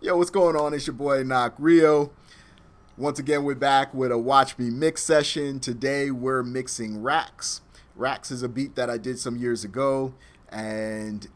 Yo, what's going on? It's your boy Knock Rio. Once again, we're back with a Watch Me Mix session. Today, we're mixing Racks. Racks is a beat that I did some years ago, and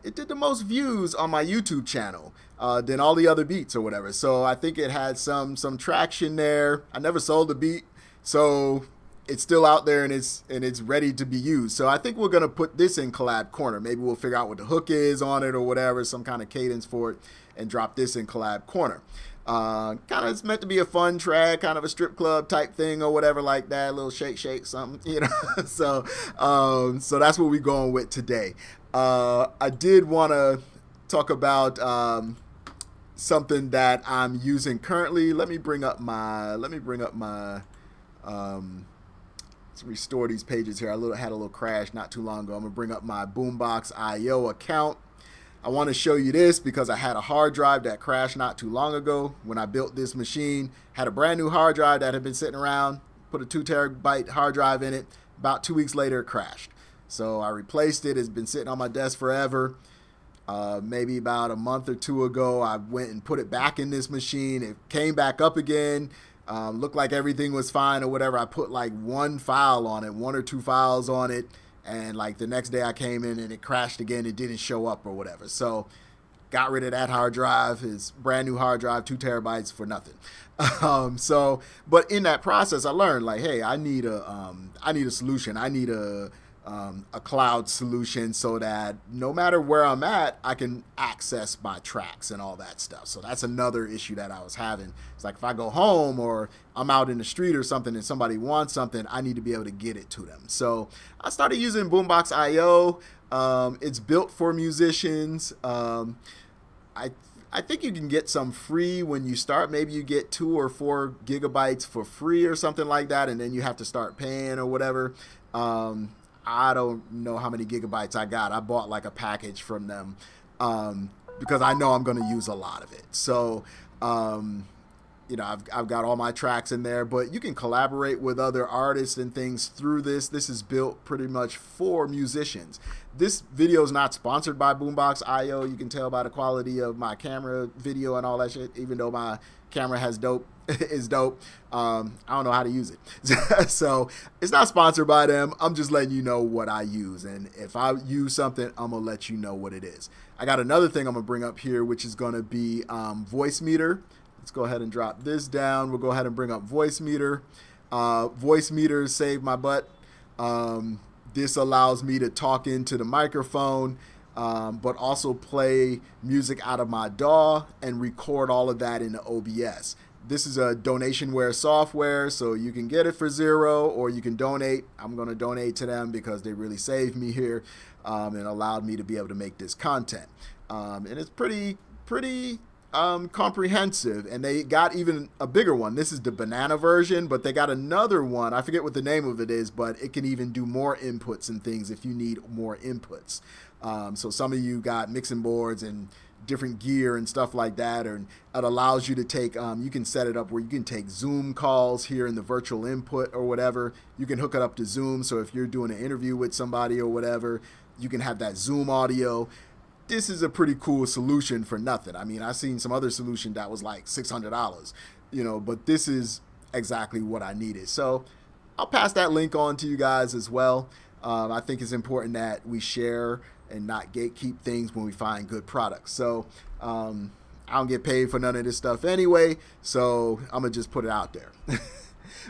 it did the most views on my YouTube channel than all the other beats or whatever. So I think it had some traction there. I never sold the beat, so it's still out there and it's ready to be used. So I think we're gonna put this in collab corner. Maybe we'll figure out what the hook is on it or whatever, some kind of cadence for it, and drop this in collab corner. Kind of it's meant to be a fun track, kind of a strip club type thing or whatever like that. A little shake something, you know. So that's what we're going with today. I did want to talk about something that I'm using currently. Let me bring up my. Let's restore these pages here. I had a little crash not too long ago. I'm gonna bring up my Boombox IO account. I want to show you this because I had a hard drive that crashed not too long ago when I built this machine. Had a brand new hard drive that had been sitting around, put a 2 terabyte hard drive in it. About 2 weeks later, it crashed. So I replaced it. It's been sitting on my desk forever. Maybe about a month or two ago, I went and put it back in this machine. It came back up again. Looked like everything was fine or whatever. I put like one file on it, one or two files on it. And like the next day I came in and it crashed again. It didn't show up or whatever. So got rid of that hard drive. It's brand new hard drive, 2 terabytes for nothing. But in that process, I learned like, hey, I need a solution. I need a cloud solution so that no matter where I'm at, I can access my tracks and all that stuff. So that's another issue that I was having. It's like if I go home or I'm out in the street or something and somebody wants something, I need to be able to get it to them. So I started using Boombox IO. It's built for musicians. I think you can get some free when you start. Maybe you get 2 or 4 gigabytes for free or something like that, and then you have to start paying or whatever. I don't know how many gigabytes I got. I bought like a package from them because I know I'm going to use a lot of it. So, I've got all my tracks in there, but you can collaborate with other artists and things through this. This is built pretty much for musicians. This video is not sponsored by Boombox IO. You can tell by the quality of my camera video and all that shit, even though my camera is dope. I don't know how to use it. So it's not sponsored by them. I'm just letting you know what I use. And if I use something, I'm going to let you know what it is. I got another thing I'm going to bring up here, which is going to be Voice Meter. Let's go ahead and drop this down. We'll go ahead and bring up Voice Meter. Voice Meter saved my butt. This allows me to talk into the microphone, but also play music out of my DAW and record all of that into OBS. This is a donationware software, so you can get it for $0 or you can donate. I'm going to donate to them because they really saved me here and allowed me to be able to make this content. And it's pretty comprehensive, and they got even a bigger one. This is the banana version, but they got another one. I forget what the name of it is, but it can even do more inputs and things if you need more inputs. So some of you got mixing boards and different gear and stuff like that, and it allows you to take, you can set it up where you can take Zoom calls here in the virtual input or whatever. You can hook it up to Zoom, so if you're doing an interview with somebody or whatever, you can have that Zoom audio. This is a pretty cool solution for nothing. I mean, I've seen some other solution that was like $600, but this is exactly what I needed. So I'll pass that link on to you guys as well. I think it's important that we share and not gatekeep things when we find good products. So I don't get paid for none of this stuff anyway, so I'm going to just put it out there.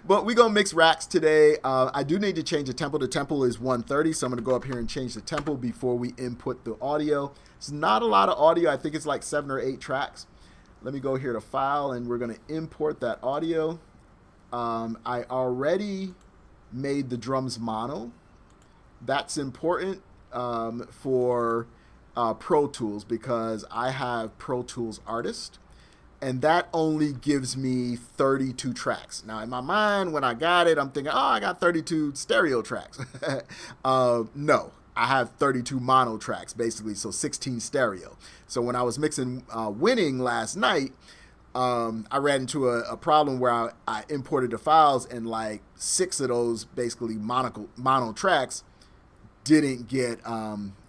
But we're going to mix racks today. I do need to change the tempo. The tempo is 130, so I'm going to go up here and change the tempo before we input the audio. It's not a lot of audio. I think it's like 7 or 8 tracks. Let me go here to File, and we're going to import that audio. I already made the drums mono. That's important for Pro Tools because I have Pro Tools Artist. And that only gives me 32 tracks. Now, in my mind, when I got it, I'm thinking, oh, I got 32 stereo tracks. No, I have 32 mono tracks, basically, so 16 stereo. So when I was mixing Winning last night, I ran into a problem where I imported the files, and like 6 of those basically mono tracks didn't get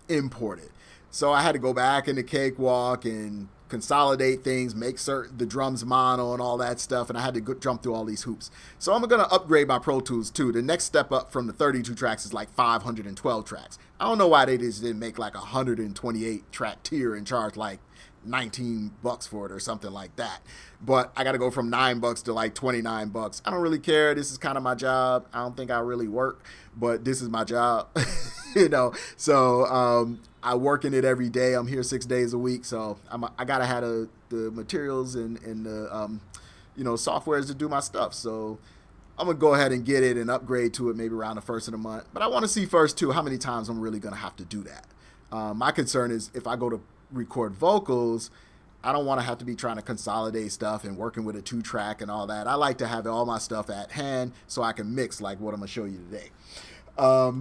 imported. So I had to go back into Cakewalk and consolidate things, make certain the drums mono and all that stuff, and I had to jump through all these hoops. So I'm going to upgrade my Pro Tools too. The next step up from the 32 tracks is like 512 tracks. I don't know why they just didn't make like a 128 track tier and charge like $19 for it or something like that. But I got to go from $9 to like $29. I don't really care. This is kind of my job. I don't think I really work, but this is my job, So I work in it every day. I'm here 6 days a week, so I gotta have the materials and the softwares to do my stuff. So I'm gonna go ahead and get it and upgrade to it maybe around the first of the month. But I want to see first too how many times I'm really gonna have to do that. My concern is if I go to record vocals, I don't want to have to be trying to consolidate stuff and working with a 2-track and all that. I like to have all my stuff at hand so I can mix like what I'm gonna show you today.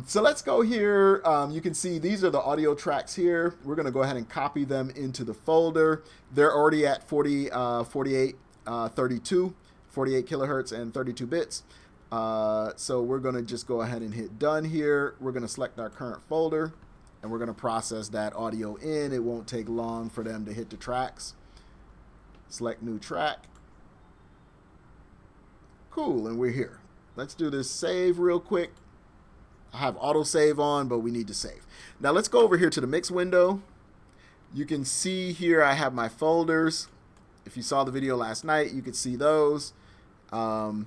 So let's go here. You can see these are the audio tracks here. We're going to go ahead and copy them into the folder. They're already at 48 kilohertz and 32 bits. So we're going to just go ahead and hit done here. We're going to select our current folder and we're going to process that audio in. It won't take long for them to hit the tracks. Select new track. Cool, and we're here. Let's do this save real quick. I have autosave on, but we need to save. Now let's go over here to the mix window. You can see here I have my folders. If you saw the video last night, you could see those. We're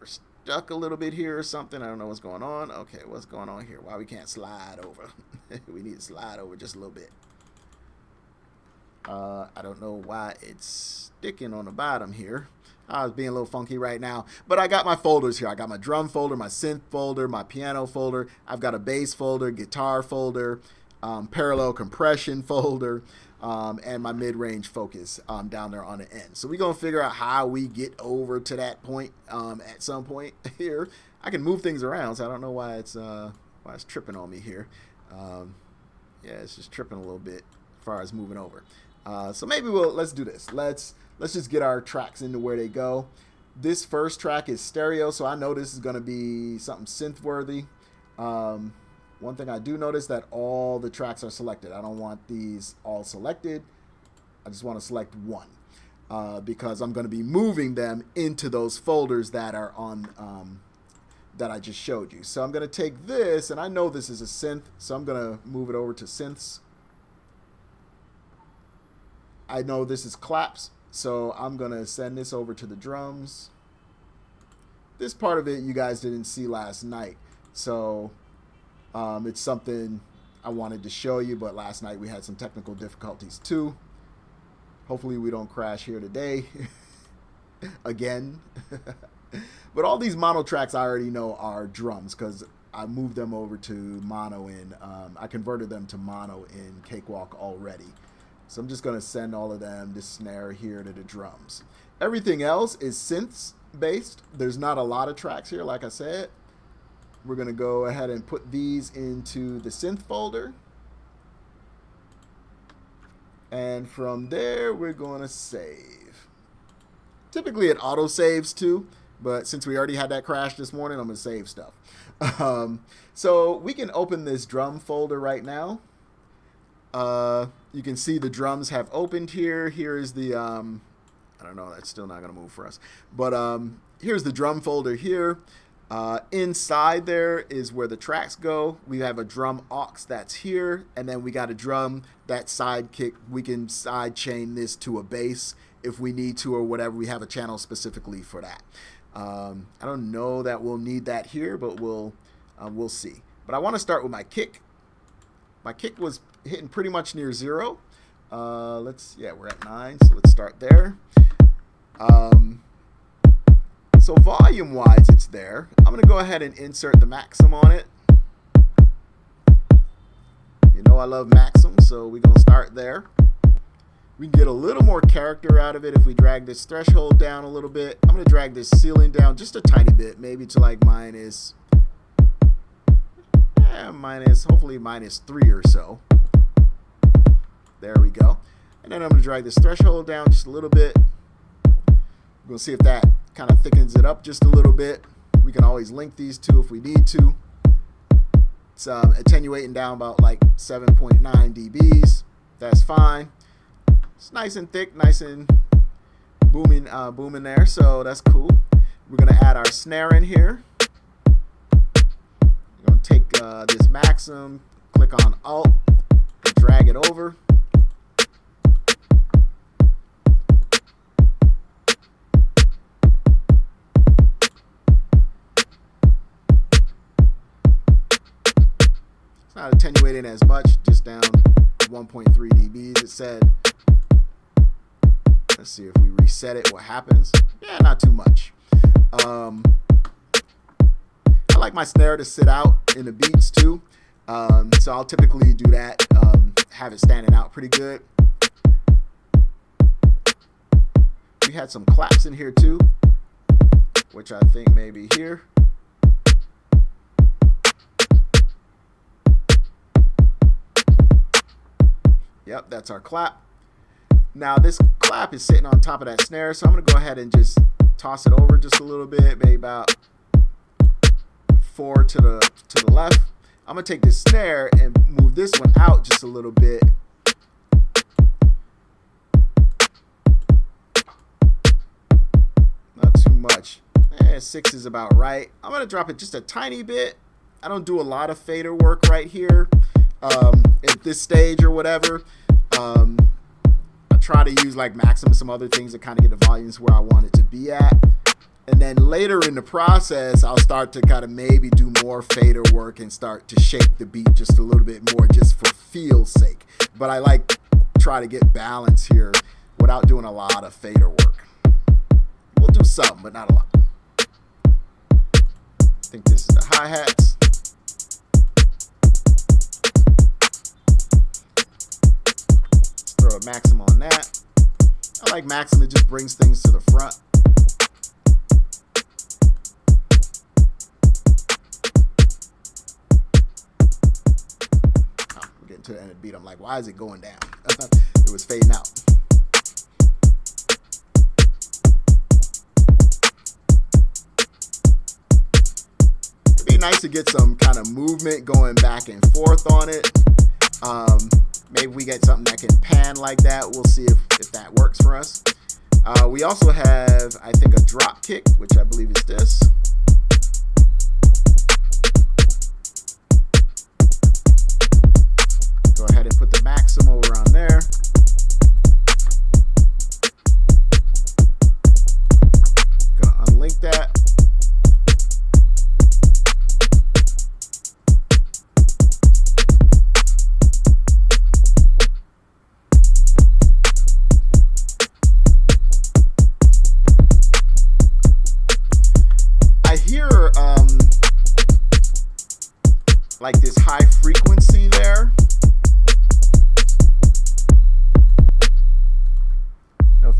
stuck a little bit here or something. I don't know what's going on. Okay, what's going on here? Why we can't slide over? We need to slide over just a little bit. I don't know why it's sticking on the bottom here. I was being a little funky right now, but I got my folders here. I got my drum folder, my synth folder, my piano folder. I've got a bass folder, guitar folder, parallel compression folder, and my mid-range focus down there on the end. So we're going to figure out how we get over to that point at some point here. I can move things around, so I don't know why it's tripping on me here. Yeah, it's just tripping a little bit as far as moving over. So maybe let's do this. Let's just get our tracks into where they go. This first track is stereo, so I know this is going to be something synth-worthy. One thing I do notice that all the tracks are selected. I don't want these all selected. I just want to select one because I'm going to be moving them into those folders that are on that I just showed you. So I'm going to take this, and I know this is a synth, so I'm going to move it over to synths. I know this is claps, so I'm going to send this over to the drums. This part of it you guys didn't see last night, so it's something I wanted to show you, but last night we had some technical difficulties too. Hopefully we don't crash here today again. But all these mono tracks I already know are drums because I moved them over to mono I converted them to mono in Cakewalk already. So I'm just going to send all of them, this snare here, to the drums. Everything else is synths based. There's not a lot of tracks here, like I said. We're going to go ahead and put these into the synth folder. And from there, we're going to save. Typically, it auto-saves too, but since we already had that crash this morning, I'm going to save stuff. So we can open this drum folder right now. You can see the drums have opened here. Here is the, I don't know, that's still not going to move for us. But here's the drum folder here. Inside there is where the tracks go. We have a drum aux that's here. And then we got a drum, that sidekick. We can side chain this to a bass if we need to or whatever. We have a channel specifically for that. I don't know that we'll need that here, but we'll see. But I want to start with my kick. My kick was hitting pretty much near 0. We're at 9, so let's start there. So volume-wise, it's there. I'm going to go ahead and insert the Maxim on it. You know I love Maxim, so we're going to start there. We can get a little more character out of it if we drag this threshold down a little bit. I'm going to drag this ceiling down just a tiny bit, maybe to like hopefully minus 3 or so. There we go. And then I'm going to drag this threshold down just a little bit. We're going to see if that kind of thickens it up just a little bit. We can always link these two if we need to. It's attenuating down about like 7.9 dBs. That's fine. It's nice and thick, nice and booming, booming there. So that's cool. We're gonna add our snare in here. We're gonna take this Maxim, click on Alt, and drag it over. It's not attenuating as much, just down 1.3 dBs. It said. Let's see if we reset it, what happens. Yeah, not too much. I like my snare to sit out in the beats too. So I'll typically do that, have it standing out pretty good. We had some claps in here too, which I think maybe here. Yep, that's our clap. Now this clap is sitting on top of that snare, so I'm gonna go ahead and just toss it over just a little bit, maybe about 4 to the left. I'm gonna take this snare and move this one out just a little bit. Not too much. 6 is about right. I'm gonna drop it just a tiny bit. I don't do a lot of fader work right here at this stage or whatever. I try to use like Maxim and some other things to kind of get the volumes where I want it to be at. And then later in the process, I'll start to kind of maybe do more fader work and start to shape the beat just a little bit more just for feel's sake. But I like try to get balance here without doing a lot of fader work. We'll do some, but not a lot. I think this is the hi-hats. Let's throw a Maxim on that. I like Maxim, it just brings things to the front. To the end of the beat, I'm like, why is it going down? It was fading out. It'd be nice to get some kind of movement going back and forth on it. Maybe we get something that can pan like that. We'll see if that works for us. We also have, I think, a drop kick, which I believe is this. Go ahead and put the Maxim over on there. Gonna unlink that. I hear like this high frequency there.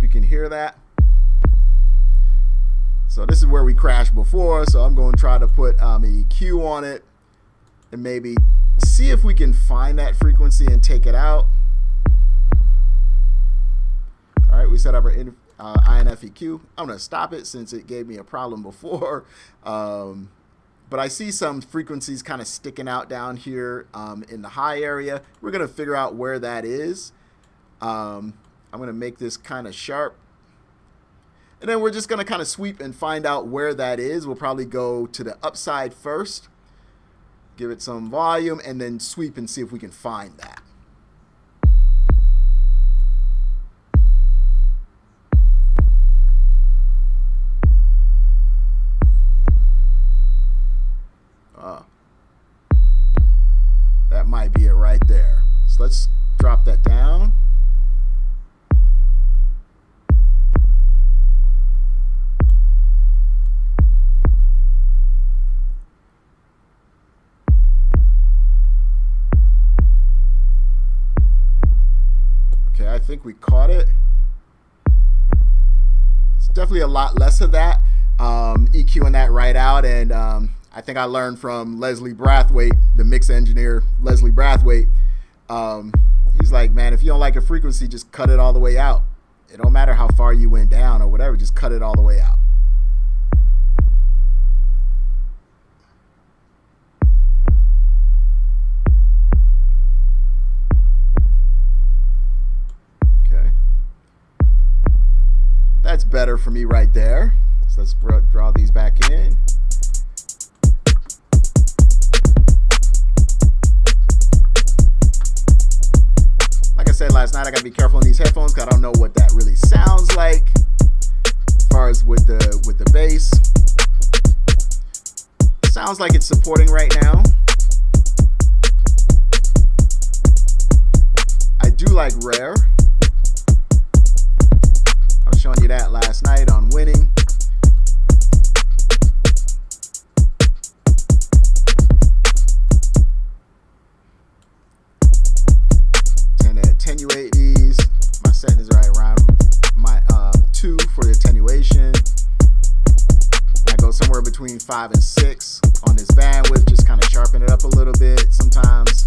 You can hear that. So this is where we crashed before, so I'm going to try to put an EQ on it and maybe see if we can find that frequency and take it out. All right, we set up our INF EQ. I'm going to stop it since it gave me a problem before. But I see some frequencies kind of sticking out down here in the high area. We're going to figure out where that is. I'm going to make this kind of sharp. And then we're just going to kind of sweep and find out where that is. We'll probably go to the upside first, give it some volume, and then sweep and see if we can find that. That might be it right there. So let's drop that down. I think we caught it. It's definitely a lot less of that. EQing that right out, and I think I learned from Leslie Brathwaite, the mix engineer, Leslie Brathwaite. He's like, man, if you don't like a frequency, just cut it all the way out. It don't matter how far you went down or whatever, just cut it all the way out. better for me right there. So let's draw these back in. Like I said last night, I gotta be careful in these headphones because I don't know what that really sounds like as far as with the bass. Sounds like it's supporting right now. I do like rare. I was showing you that last night on winning. Tend to attenuate these. My setting is right around my 2 for the attenuation. I go somewhere between 5 and 6 on this bandwidth, just kind of sharpen it up a little bit sometimes.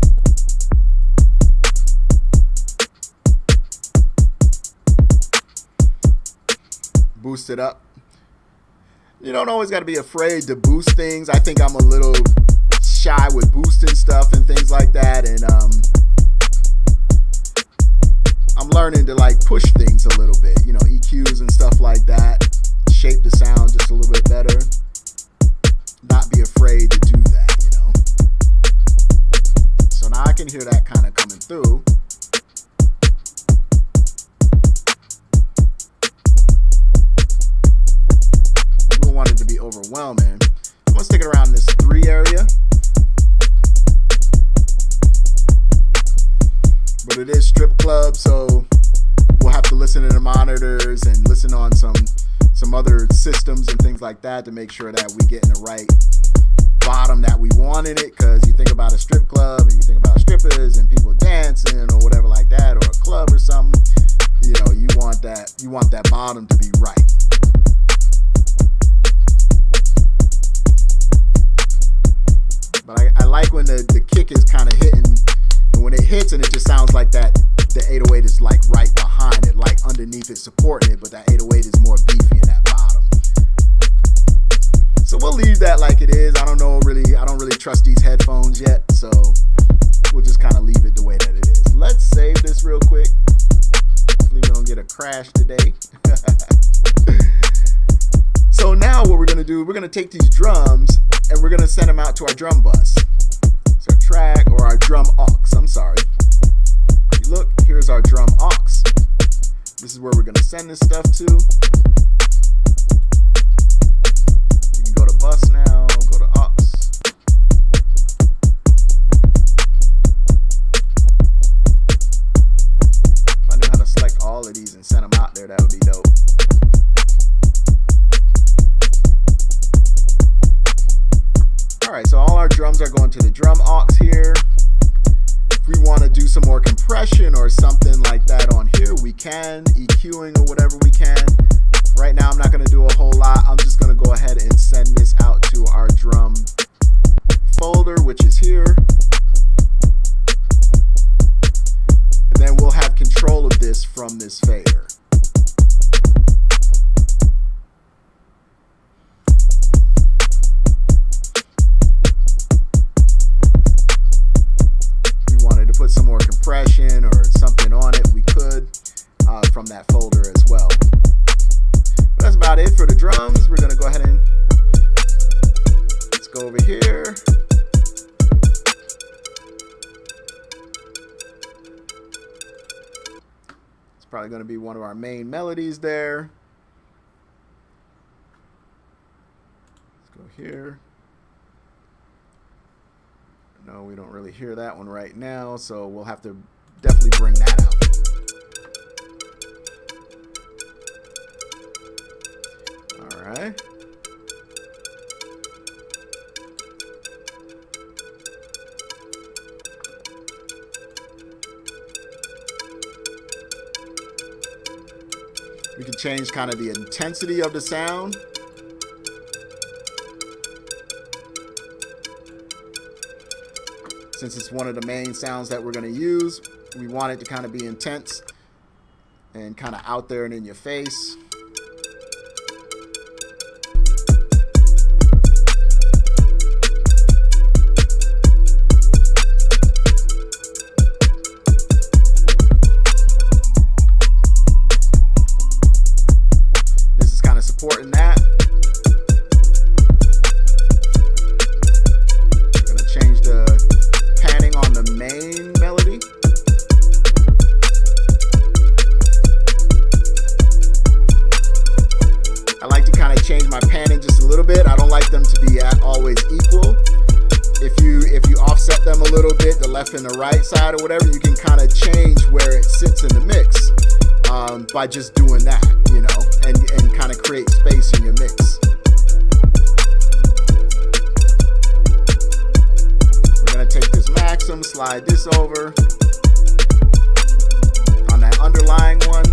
Boost it up. You don't always got to be afraid to boost things. I think I'm a little shy with boosting stuff and things like that, and I'm learning to like push things a little bit, you know, EQs and stuff like that, shape the sound just a little bit better, not be afraid to do that, you know. So now I can hear that kind of coming through. We don't want it to be overwhelming. I'm gonna stick it around this 3 area. But it is strip club, so we'll have to listen to the monitors and listen on some other systems and things like that to make sure that we get in the right bottom that we want in it. Because you think about a strip club and you think about strippers and people dancing or whatever like that, or a club or something, you know, you want that bottom to be right. But I like when the kick is kind of hitting, and when it hits and it just sounds like that, the 808 is like right behind it, like underneath it, supporting it, but that 808 is more beefy in that bottom. So we'll leave that like it is. I don't really trust these headphones yet, so we'll just kind of leave it the way that it is. Let's save this real quick. Hopefully we don't get a crash today. So now what we're gonna do, we're gonna take these drums and we're gonna send them out to our drum bus. It's our track, or our drum aux, I'm sorry. If you look, here's our drum aux. This is where we're gonna send this stuff to. We can go to bus now, go to aux. If I knew how to select all of these and send them out there, that would be dope. Alright, so all our drums are going to the drum aux here. If we want to do some more compression or something like that on here, we can. EQing or whatever we can. Right now I'm not going to do a whole lot. I'm just going to go ahead and send this out to our drum folder, which is here. And then we'll have control of this from this fader. Put some more compression or something on it, we could from that folder as well. But that's about it for the drums. We're gonna go ahead and let's go over here. It's probably gonna be one of our main melodies there. Let's go here. No, we don't really hear that one right now, so we'll have to definitely bring that out. All right. We can change kind of the intensity of the sound. Since it's one of the main sounds that we're going to use, we want it to kind of be intense and kind of out there and in your face. left and the right side or whatever, you can kind of change where it sits in the mix by just doing that, you know, and kind of create space in your mix. We're going to take this maxim, slide this over on that underlying one.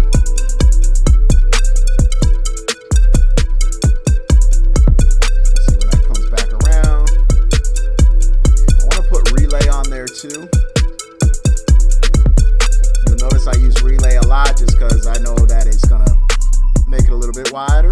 See when that comes back around. I want to put relay on there too. You'll notice I use relay a lot just because I know that it's going to make it a little bit wider.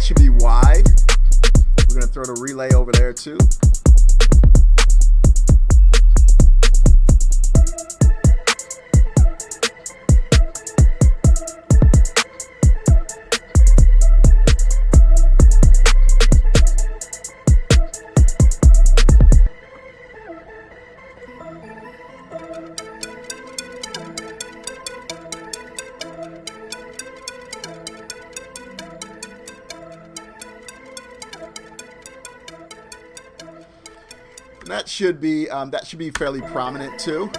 Should be wide. We're going to throw the relay over there too. That should be fairly prominent too.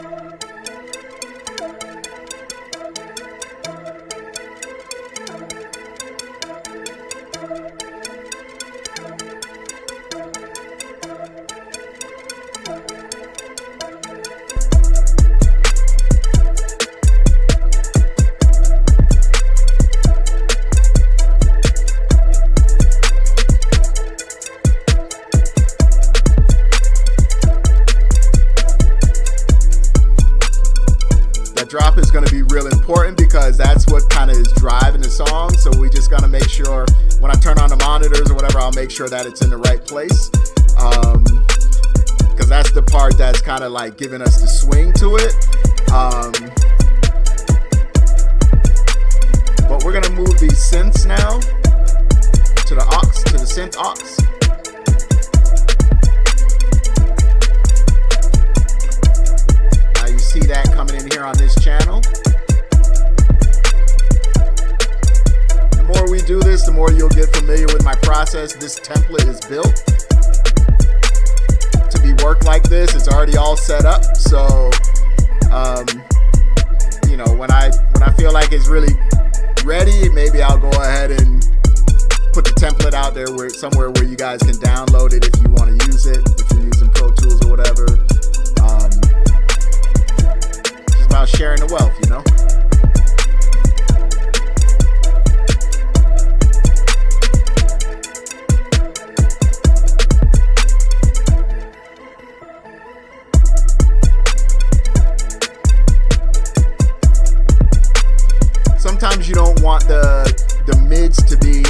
Drop is going to be real important because that's what kind of is driving the song. So we just got to make sure when I turn on the monitors or whatever, I'll make sure that it's in the right place. Because that's the part that's kind of like giving us the swing to it. But we're going to move these synths now to the aux, to the synth aux. See that coming in here on this channel. The more we do this, the more you'll get familiar with my process. This template is built to be worked like this. It's already all set up. So, you know, when I feel like it's really ready, maybe I'll go ahead and put the template out there somewhere where you guys can download it if you want to use it, if you're using Pro Tools or whatever. About sharing the wealth, you know. Sometimes you don't want the mids to be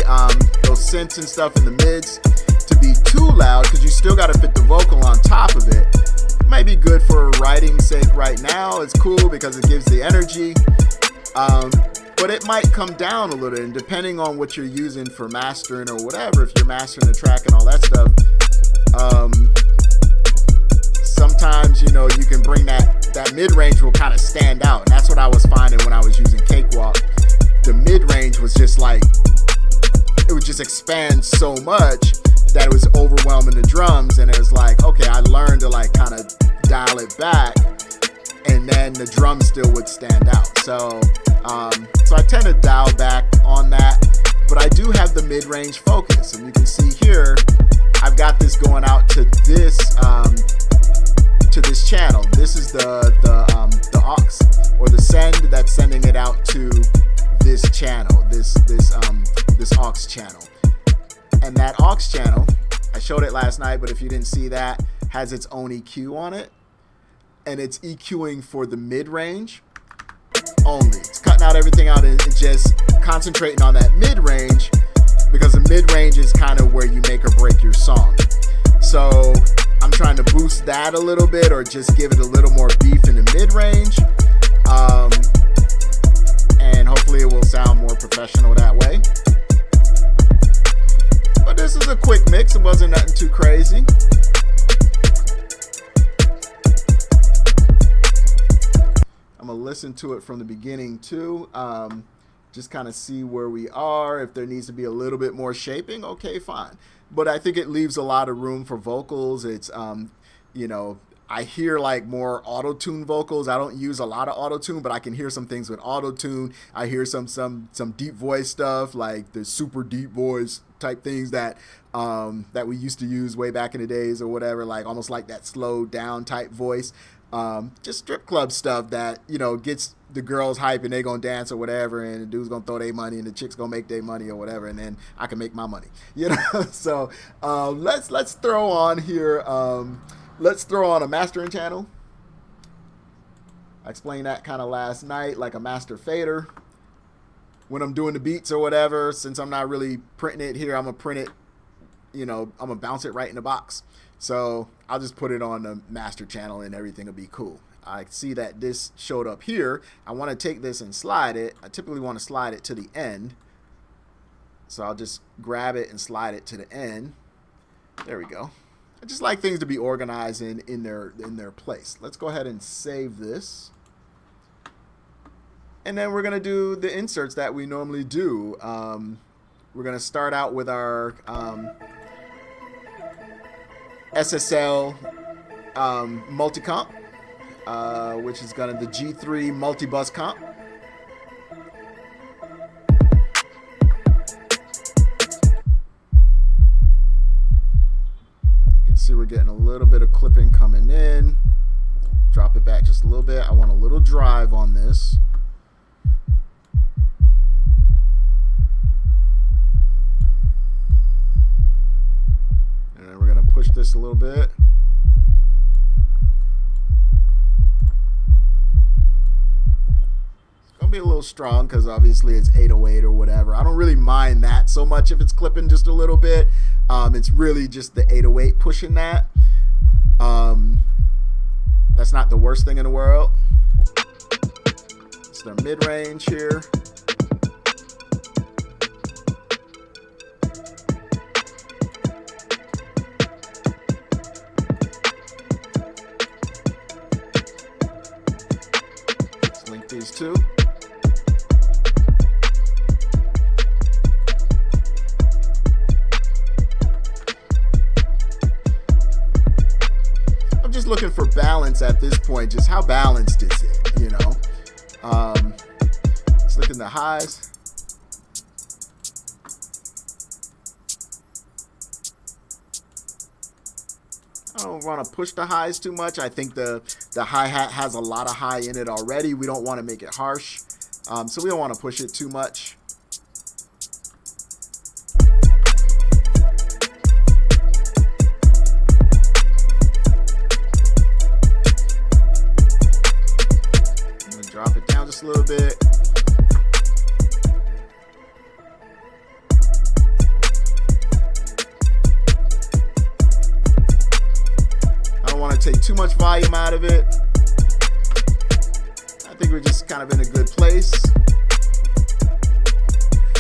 those synths and stuff in the mids to be too loud because you still got to fit the vocal on top of it. Might be good for writing's sake right now. It's cool because it gives the energy, but it might come down a little, and depending on what you're using for mastering or whatever, if you're mastering the track and all that stuff, sometimes, you know, you can bring that mid-range will kind of stand out, and that's what I was finding when I was using Cakewalk. The mid-range was just like, it would just expand so much that it was overwhelming the drums, and it was like, okay, I learned to like kind of dial it back, and then the drums still would stand out. So I tend to dial back on that, but I do have the mid-range focus, and you can see here I've got this going out to this channel. This is the aux or the send that's sending it out to this channel, this aux channel. And that aux channel, I showed it last night, but if you didn't see that, has its own EQ on it, and it's EQing for the mid-range only. It's cutting out everything out and just concentrating on that mid-range, because the mid-range is kind of where you make or break your song. So I'm trying to boost that a little bit, or just give it a little more beef in the mid-range, and hopefully it will sound more professional that way. But this is a quick mix. It wasn't nothing too crazy. I'm gonna listen to it from the beginning too, just kind of see where we are. If there needs to be a little bit more shaping, okay, fine. But I think it leaves a lot of room for vocals. It's you know, I hear like more auto-tune vocals. I don't use a lot of auto-tune, but I can hear some things with auto-tune. I hear some deep voice stuff, like the super deep voice type things that that we used to use way back in the days or whatever, like almost like that slowed down type voice. Just strip club stuff that, you know, gets the girls hype and they gonna dance or whatever, and the dude's gonna throw their money and the chick's gonna make their money or whatever, and then I can make my money, you know. So let's throw on here. Let's throw on a mastering channel. I explained that kind of last night, like a master fader. When I'm doing the beats or whatever, since I'm not really printing it here, I'm gonna print it, you know, I'm gonna bounce it right in the box. So I'll just put it on the master channel and everything will be cool. I see that this showed up here. I want to take this and slide it. I typically want to slide it to the end. So I'll just grab it and slide it to the end. There we go. I just like things to be organized in their place. Let's go ahead and save this. And then we're going to do the inserts that we normally do. We're going to start out with our SSL multi-comp, which is going to the G3 multi-bus comp. You can see we're getting a little bit of clipping coming in. Drop it back just a little bit. I want a little drive on this. And then we're going to push this a little bit. It's going to be a little strong because obviously it's 808 or whatever. I don't really mind that so much if it's clipping just a little bit. It's really just the 808 pushing that. That's not the worst thing in the world. It's their mid-range here. Let's link these two. Looking for balance at this point. Just how balanced is it, you know? Let's look in the highs. I don't want to push the highs too much. I think the hi-hat has a lot of high in it already. We don't want to make it harsh, so we don't want to push it too much. Drop it down just a little bit. I don't want to take too much volume out of it. I think we're just kind of in a good place.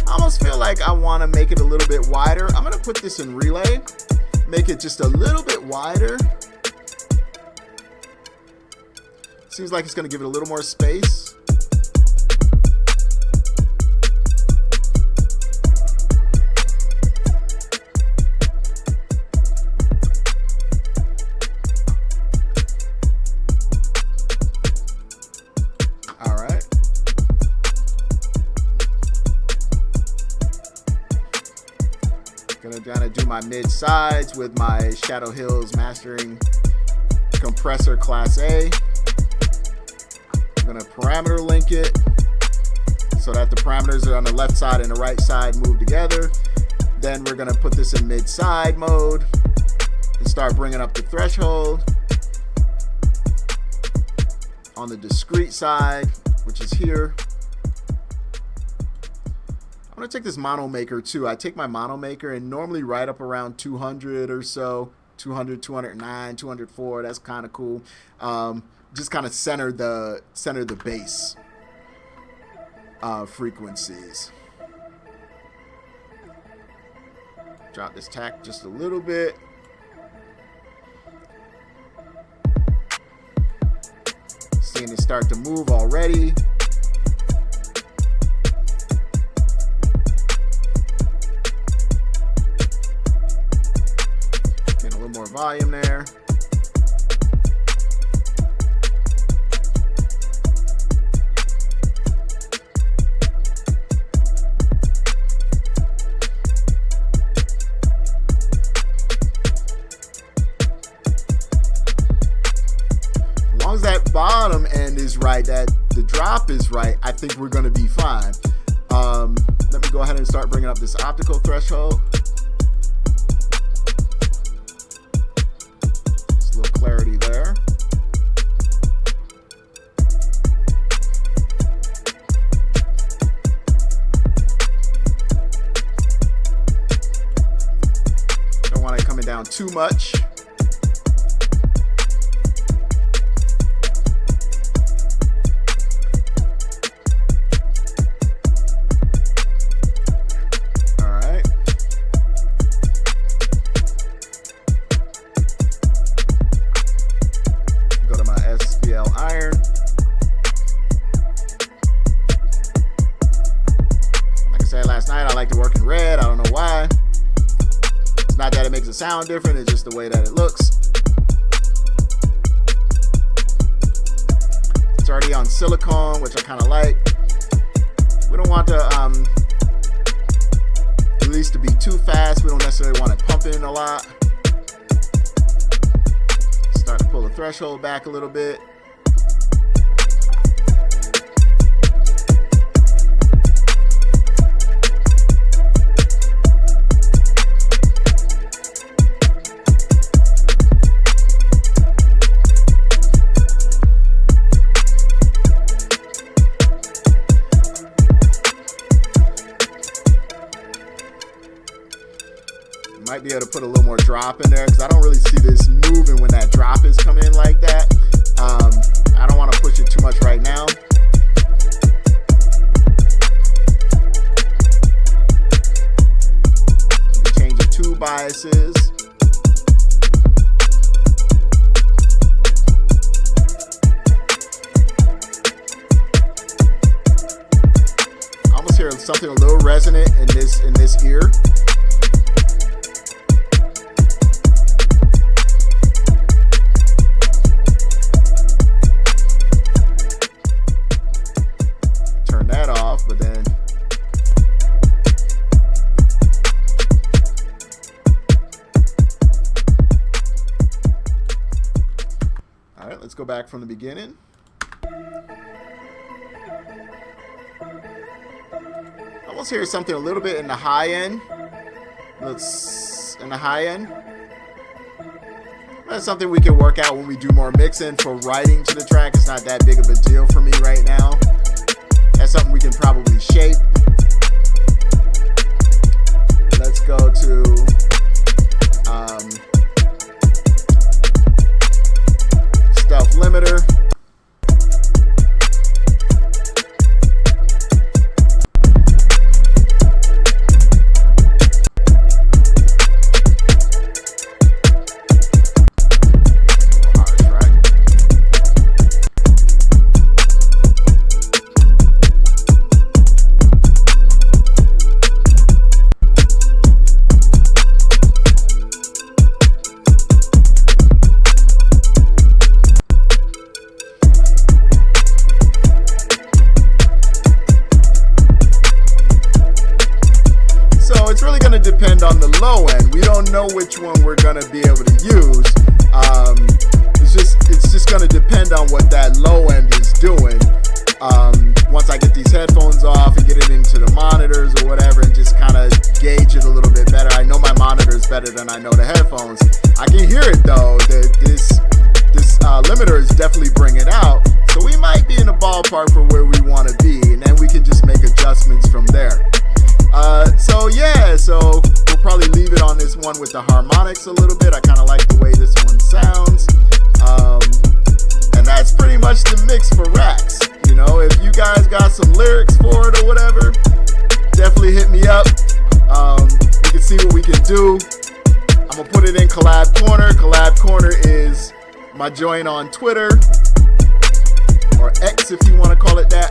I almost feel like I want to make it a little bit wider. I'm going to put this in relay, make it just a little bit wider. Seems like it's going to give it a little more space. All right. Gonna gonna do my mid sides with my Shadow Hills Mastering Compressor Class A. I'm gonna parameter link it so that the parameters are on the left side and the right side move together. Then we're gonna put this in mid side mode and start bringing up the threshold. On the discrete side, which is here, I'm gonna take this mono maker too. I take my mono maker and normally right up around 200 or so, 200, 209, 204. That's kind of cool. Just kind of center the bass frequencies. Drop this tack just a little bit. Seeing it start to move already. Getting a little more volume there. That bottom end is right, that the drop is right, I think we're going to be fine. Let me go ahead and start bringing up this optical threshold. Just a little clarity there. Don't want it coming down too much. Last night I like to work in red. I don't know why. It's not that it makes it sound different, it's just the way that it looks. It's already on silicone, which I kind of like. We don't want the release to be too fast. We don't necessarily want it pumping a lot. Start to pull the threshold back a little bit. Might be able to put a little more drop in there because I don't really see this moving when that drop is coming in like that. I don't want to push it too much right now. You can change the tube biases. I almost hear something a little resonant in this ear. But then all right, let's go back from the beginning. Almost hear something a little bit in the high end. That's something we can work out when we do more mixing. For writing to the track, it's not that big of a deal for me right now. That's something we can probably shape. Let's go to stealth limiter. depend on the low end. We don't know which one we're going to be able to use. It's just going to depend on what that low end is doing. Once I get these headphones off and get it into the monitors or whatever and just kind of gauge it a little bit better. I know my monitors better than I know the headphones. I can hear it though. This limiter is definitely bringing out. So we might be in the ballpark for where we want to be, and then we can just make adjustments from there. So we'll probably leave it on this one with the harmonics a little bit. I kind of like the way this one sounds. And that's pretty much the mix for racks. You know, if you guys got some lyrics for it or whatever, definitely hit me up. We can see what we can do. I'm gonna put it in Collab Corner. Collab Corner is my joint on Twitter, or X if you want to call it that.